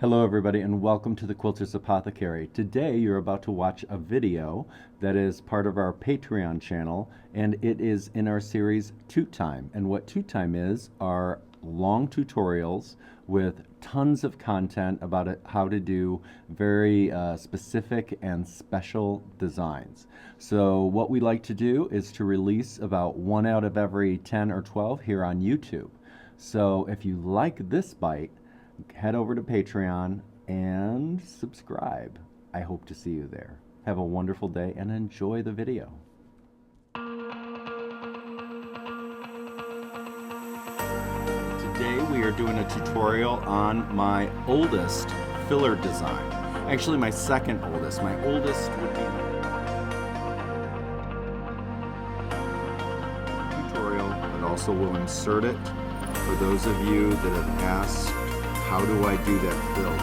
Hello everybody and welcome to the Quilter's Apothecary. Today you're about to watch a video that is part of our Patreon channel, and it is in our series Toot Time. And what Toot Time is are long tutorials with tons of content about how to do very specific and special designs. So what we like to do is to release about one out of every 10 or 12 here on YouTube. So if you like this bite, head over to Patreon and subscribe. I hope to see you there. Have a wonderful day and enjoy the video. Today we are doing a tutorial on my oldest filler design. Actually my second oldest. My oldest would be tutorial, but also will insert it for those of you that have asked, how do I do that fill?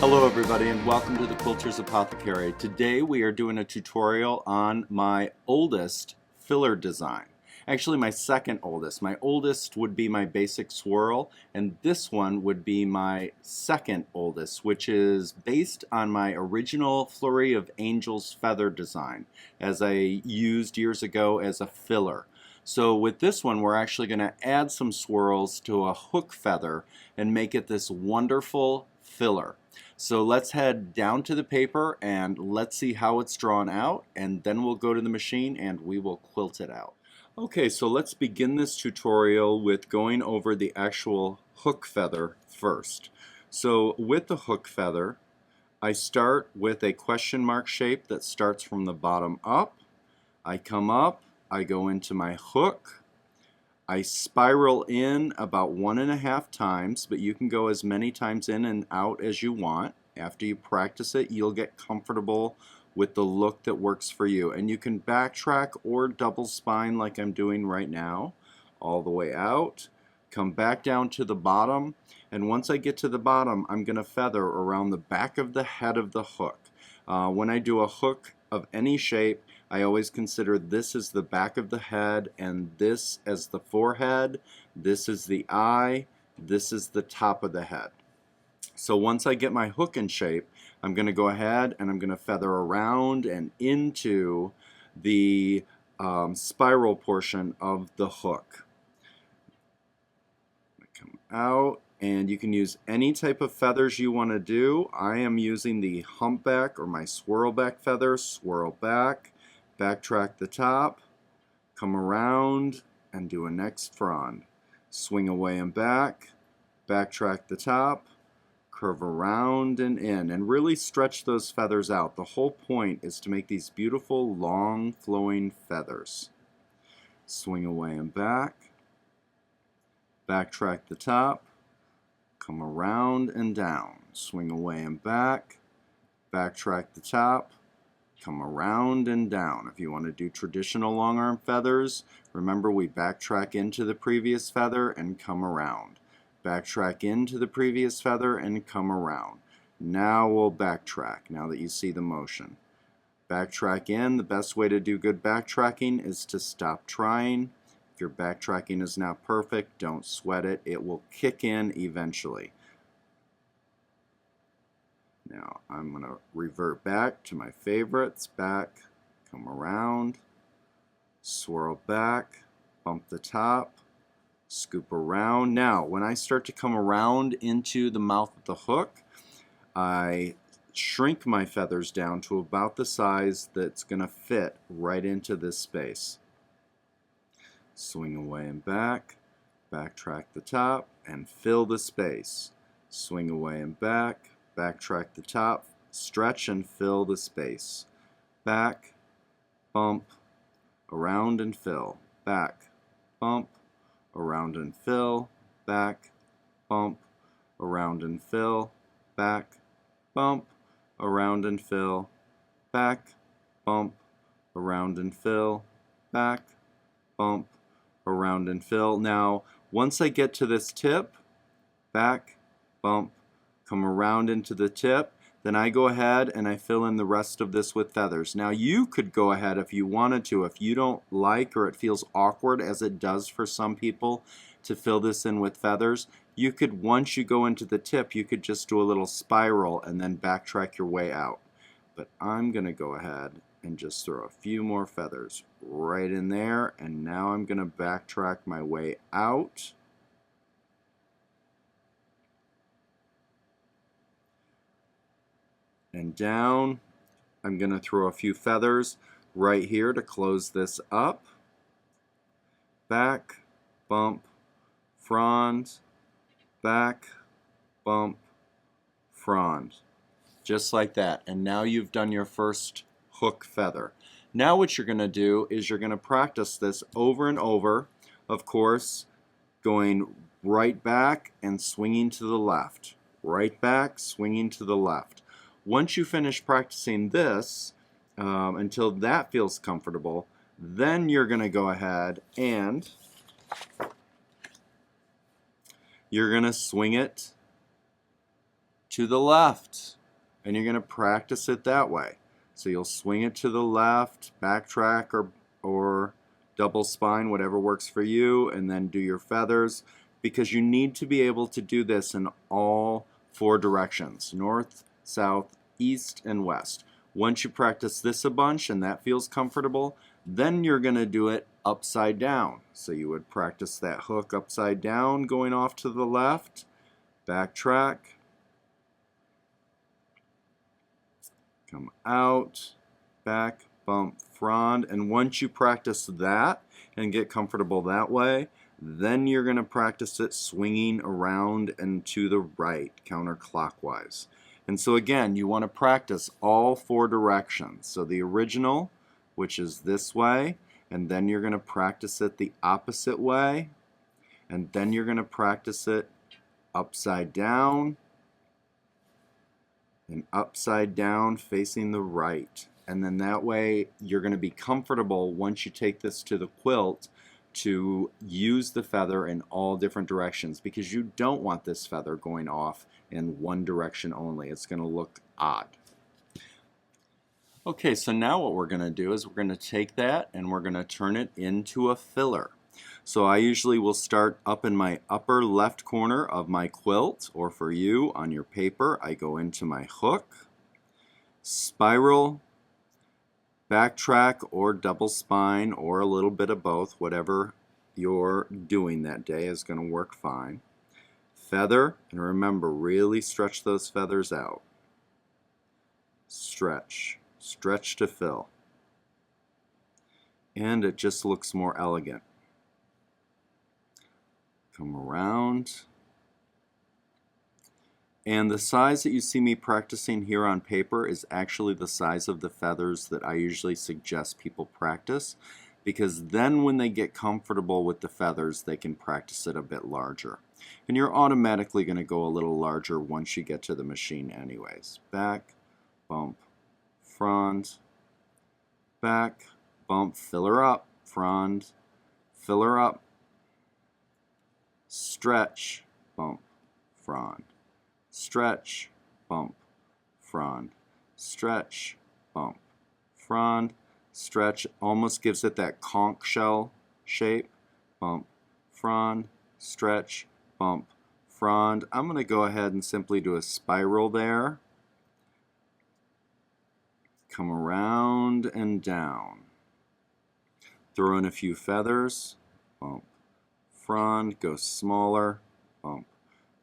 Hello everybody and welcome to the Quilter's Apothecary. Today we are doing a tutorial on my oldest filler design. Actually my second oldest. My oldest would be my basic swirl, and this one would be my second oldest, which is based on my original Flurry of Angels feather design as I used years ago as a filler. So with this one we're actually going to add some swirls to a hook feather and make it this wonderful filler. So let's head down to the paper and let's see how it's drawn out, and then we'll go to the machine and we will quilt it out. Okay, so let's begin this tutorial with going over the actual hook feather first. So with the hook feather, I start with a question mark shape that starts from the bottom up. I come up, I go into my hook, I spiral in about 1.5 times, but you can go as many times in and out as you want. After you practice it, you'll get comfortable with the look that works for you. And you can backtrack or double spine like I'm doing right now, all the way out, come back down to the bottom, and once I get to the bottom, I'm going to feather around the back of the head of the hook. When I do a hook of any shape, I always consider this as the back of the head and this as the forehead, this is the eye, this is the top of the head. So once I get my hook in shape, I'm going to go ahead and I'm going to feather around and into the spiral portion of the hook. Come out, and you can use any type of feathers you want to do. I am using the humpback or my swirl back feather. Swirl back, backtrack the top, come around and do a next frond. Swing away and back, backtrack the top, curve around and in, and really stretch those feathers out. The whole point is to make these beautiful long flowing feathers. Swing away and back, backtrack the top, come around and down, swing away and back, backtrack the top, come around and down. If you want to do traditional long arm feathers, remember we backtrack into the previous feather and come around. Backtrack into the previous feather and come around. Now we'll backtrack, now that you see the motion. Backtrack in. The best way to do good backtracking is to stop trying. If your backtracking is not perfect, don't sweat it. It will kick in eventually. Now I'm going to revert back to my favorites. Back, come around, swirl back, bump the top, scoop around. Now when I start to come around into the mouth of the hook, I shrink my feathers down to about the size that's going to fit right into this space. Swing away and back, backtrack the top and fill the space. Swing away and back, backtrack the top, stretch and fill the space. Back, bump, around and fill. Back, bump, around and fill, back, bump, around and fill, back, bump, around and fill, back, bump, around and fill, back, bump, around and fill. Now, once I get to this tip, back, bump, come around into the tip. Then I go ahead and I fill in the rest of this with feathers. Now you could go ahead if you wanted to. If you don't like or it feels awkward, as it does for some people, to fill this in with feathers, you could, once you go into the tip, you could just do a little spiral and then backtrack your way out. But I'm going to go ahead and just throw a few more feathers right in there, and now I'm going to backtrack my way out. And down. I'm going to throw a few feathers right here to close this up. Back, bump, frond, back, bump, frond. Just like that. And now you've done your first hook feather. Now what you're going to do is you're going to practice this over and over, of course, going right back and swinging to the left. Right back, swinging to the left. Once you finish practicing this, until that feels comfortable, then you're going to go ahead and you're going to swing it to the left. And you're going to practice it that way. So you'll swing it to the left, backtrack or double spine, whatever works for you, and then do your feathers, because you need to be able to do this in all four directions: north, south, east, and west. Once you practice this a bunch and that feels comfortable, then you're going to do it upside down. So you would practice that hook upside down, going off to the left, backtrack, come out, back, bump, frond. And once you practice that and get comfortable that way, then you're going to practice it swinging around and to the right, counterclockwise. And so again, you want to practice all four directions. So the original, which is this way, and then you're going to practice it the opposite way, and then you're going to practice it upside down, and upside down facing the right. And then that way you're going to be comfortable once you take this to the quilt to use the feather in all different directions, because you don't want this feather going off in one direction only. It's going to look odd. Okay, so now what we're going to do is we're going to take that and we're going to turn it into a filler. So I usually will start up in my upper left corner of my quilt, or for you on your paper, I go into my hook, spiral, backtrack or double spine, or a little bit of both, whatever you're doing that day is going to work fine. Feather, and remember, really stretch those feathers out. Stretch, stretch to fill. And it just looks more elegant. Come around. And the size that you see me practicing here on paper is actually the size of the feathers that I usually suggest people practice, because then when they get comfortable with the feathers, they can practice it a bit larger. And you're automatically going to go a little larger once you get to the machine anyways. Back, bump, frond, back, bump, filler up, frond, filler up, stretch, bump, frond, stretch, bump, frond, stretch, bump, frond, stretch. Almost gives it that conch shell shape. Bump, frond, stretch, bump, frond. I'm going to go ahead and simply do a spiral there. Come around and down. Throw in a few feathers. Bump, frond, go smaller. Bump,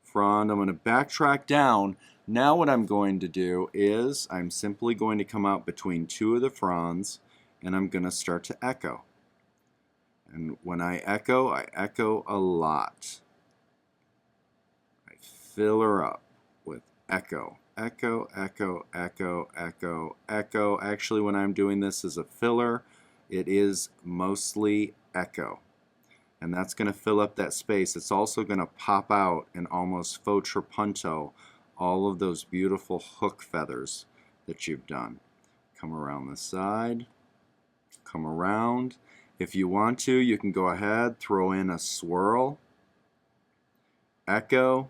frond. I'm going to backtrack down. Now what I'm going to do is I'm simply going to come out between two of the fronds, and I'm going to start to echo. And when I echo a lot. I fill her up with echo. Echo, echo, echo, echo, echo. Actually, when I'm doing this as a filler, it is mostly echo. And that's going to fill up that space. It's also going to pop out and almost faux trapunto all of those beautiful hook feathers that you've done. Come around the side. Come around. If you want to, you can go ahead, throw in a swirl, echo,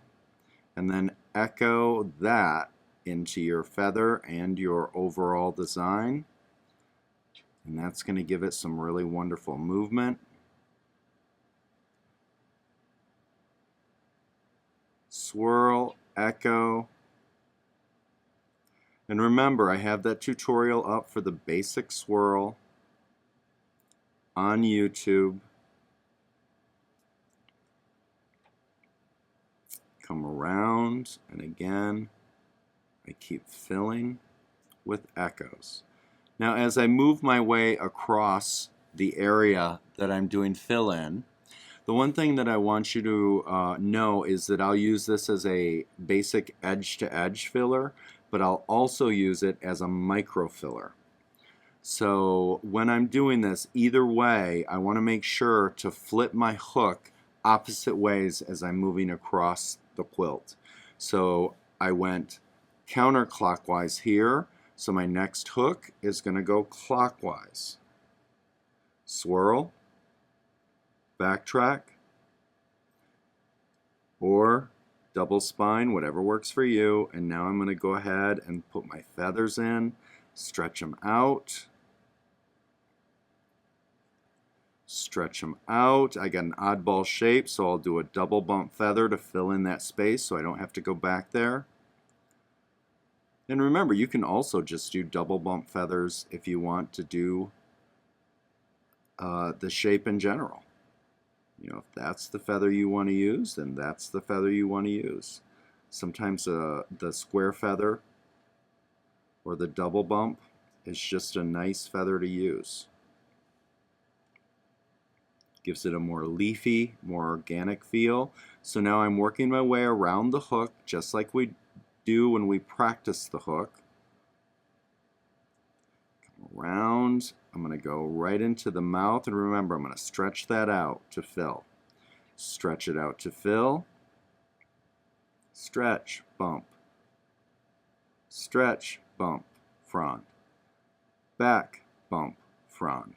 and then echo that into your feather and your overall design. And that's going to give it some really wonderful movement. Swirl, echo. And remember, I have that tutorial up for the basic swirl on YouTube. Come around, and again, I keep filling with echoes. Now, as I move my way across the area that I'm doing fill in, the one thing that I want you to know is that I'll use this as a basic edge-to-edge filler, but I'll also use it as a micro filler. So when I'm doing this, either way, I want to make sure to flip my hook opposite ways as I'm moving across the quilt. So I went counterclockwise here, so my next hook is going to go clockwise. Swirl, backtrack, or double spine, whatever works for you. And now I'm going to go ahead and put my feathers in, stretch them out. Stretch them out. I got an oddball shape, so I'll do a double bump feather to fill in that space so I don't have to go back there. And remember, you can also just do double bump feathers if you want to do the shape in general. You know, if that's the feather you want to use, then that's the feather you want to use. Sometimes the square feather or the double bump is just a nice feather to use. Gives it a more leafy, more organic feel. So now I'm working my way around the hook just like we do when we practice the hook. Come around. I'm going to go right into the mouth, and remember, I'm going to stretch that out to fill. Stretch it out to fill. Stretch, bump. Stretch, bump, frond. Back, bump, frond.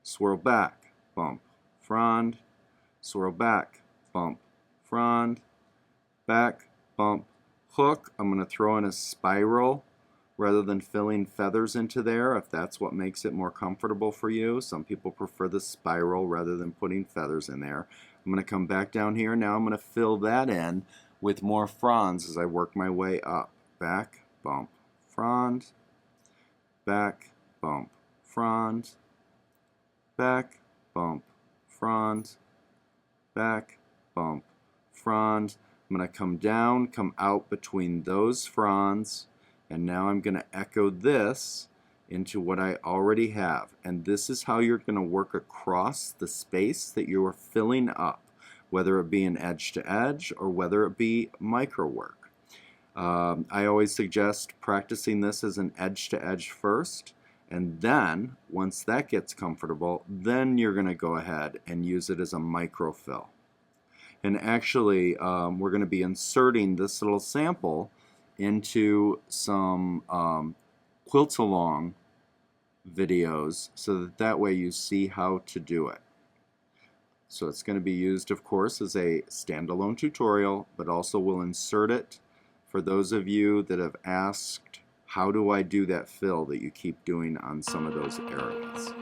Swirl back, bump, frond. Swirl back, bump, frond. Back, bump, hook. I'm going to throw in a spiral rather than filling feathers into there, if that's what makes it more comfortable for you. Some people prefer the spiral rather than putting feathers in there. I'm going to come back down here. Now I'm going to fill that in with more fronds as I work my way up. Back, bump, frond. Back, bump, frond. Back, bump, frond. Back, bump, frond. I'm going to come down, come out between those fronds, and now I'm going to echo this into what I already have. And this is how you're going to work across the space that you are filling up, whether it be an edge to edge or whether it be micro work. I always suggest practicing this as an edge to edge first, and then once that gets comfortable, then you're going to go ahead and use it as a micro fill. And actually, we're going to be inserting this little sample into some Quilts Along videos so that way you see how to do it. So it's going to be used, of course, as a standalone tutorial, but also we'll insert it for those of you that have asked, how do I do that fill that you keep doing on some of those areas?